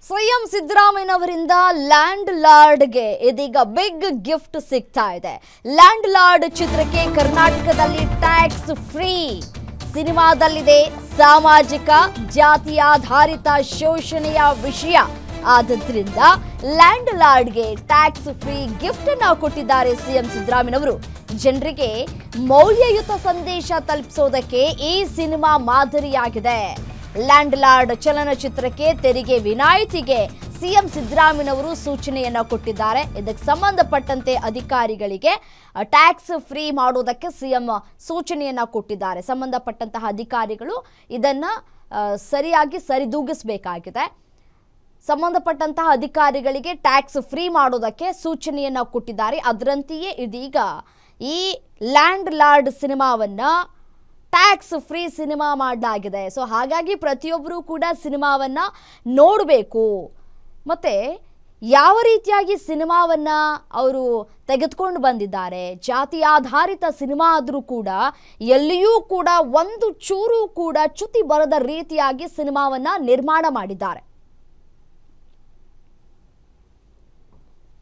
CM ಸಿದ್ದರಾಮಯ್ಯನವರಿಂದ land ಲಾರ್ಡ್ಗೆ ಇದೀಗ big gift ಸಿಗ್ತಾ ಇದೆ. ಲ್ಯಾಂಡ್ ಲಾರ್ಡ್ ಚಿತ್ರಕ್ಕೆ ಕರ್ನಾಟಕದಲ್ಲಿ ಟ್ಯಾಕ್ಸ್ ಫ್ರೀ. ಸಿನಿಮಾದಲ್ಲಿದೆ ಸಾಮಾಜಿಕ ಜಾತಿಯಾಧಾರಿತ ಶೋಷಣೆಯ ವಿಷಯ. ಆದ್ದರಿಂದ ಲ್ಯಾಂಡ್ ಲಾರ್ಡ್ಗೆ ಟ್ಯಾಕ್ಸ್ ಫ್ರೀ ಗಿಫ್ಟ್ ಅನ್ನು ಕೊಟ್ಟಿದ್ದಾರೆ ಸಿಎಂ ಸಿದ್ದರಾಮಯ್ಯನವರು. ಜನರಿಗೆ ಮೌಲ್ಯಯುತ ಸಂದೇಶ ತಲುಪಿಸೋದಕ್ಕೆ ಈ ಸಿನಿಮಾ ಮಾದರಿಯಾಗಿದೆ. ಲ್ಯಾಂಡ್ ಲಾರ್ಡ್ ಚಲನಚಿತ್ರಕ್ಕೆ ತೆರಿಗೆ ವಿನಾಯಿತಿಗೆ ಸಿಎಂ ಸಿದ್ದರಾಮಯ್ಯನವರು ಸೂಚನೆಯನ್ನ ಕೊಟ್ಟಿದ್ದಾರೆ. ಇದಕ್ಕೆ ಸಂಬಂಧಪಟ್ಟಂತೆ ಅಧಿಕಾರಿಗಳಿಗೆ ಟ್ಯಾಕ್ಸ್ ಫ್ರೀ ಮಾಡೋದಕ್ಕೆ ಸಿಎಂ ಸೂಚನೆಯನ್ನ ಕೊಟ್ಟಿದ್ದಾರೆ. ಸಂಬಂಧಪಟ್ಟಂತಹ ಅಧಿಕಾರಿಗಳು ಇದನ್ನ ಸರಿಯಾಗಿ ಸರಿದೂಗಿಸಬೇಕಾಗಿದೆ. ಸಂಬಂಧಪಟ್ಟಂತಹ ಅಧಿಕಾರಿಗಳಿಗೆ ಟ್ಯಾಕ್ಸ್ ಫ್ರೀ ಮಾಡೋದಕ್ಕೆ ಸೂಚನೆಯನ್ನ ಕೊಟ್ಟಿದ್ದಾರೆ. ಅದರಂತೆಯೇ ಇದೀಗ ಈ ಲ್ಯಾಂಡ್ ಲಾರ್ಡ್ ಸಿನಿಮಾವನ್ನ ಟ್ಯಾಕ್ಸ್ ಫ್ರೀ ಸಿನಿಮಾ ಮಾಡಲಾಗಿದೆ. ಸೊ ಹಾಗಾಗಿ ಪ್ರತಿಯೊಬ್ಬರೂ ಕೂಡ ಸಿನಿಮಾವನ್ನ ನೋಡಬೇಕು. ಮತ್ತೆ ಯಾವ ರೀತಿಯಾಗಿ ಸಿನಿಮಾವನ್ನ ಅವರು ತೆಗೆದುಕೊಂಡು ಬಂದಿದ್ದಾರೆ, ಜಾತಿ ಆಧಾರಿತ ಸಿನಿಮಾ ಆದರೂ ಕೂಡ ಎಲ್ಲಿಯೂ ಕೂಡ ಒಂದು ಚೂರು ಕೂಡ ಚ್ಯುತಿ ಬರದ ರೀತಿಯಾಗಿ ಸಿನಿಮಾವನ್ನ ನಿರ್ಮಾಣ ಮಾಡಿದ್ದಾರೆ.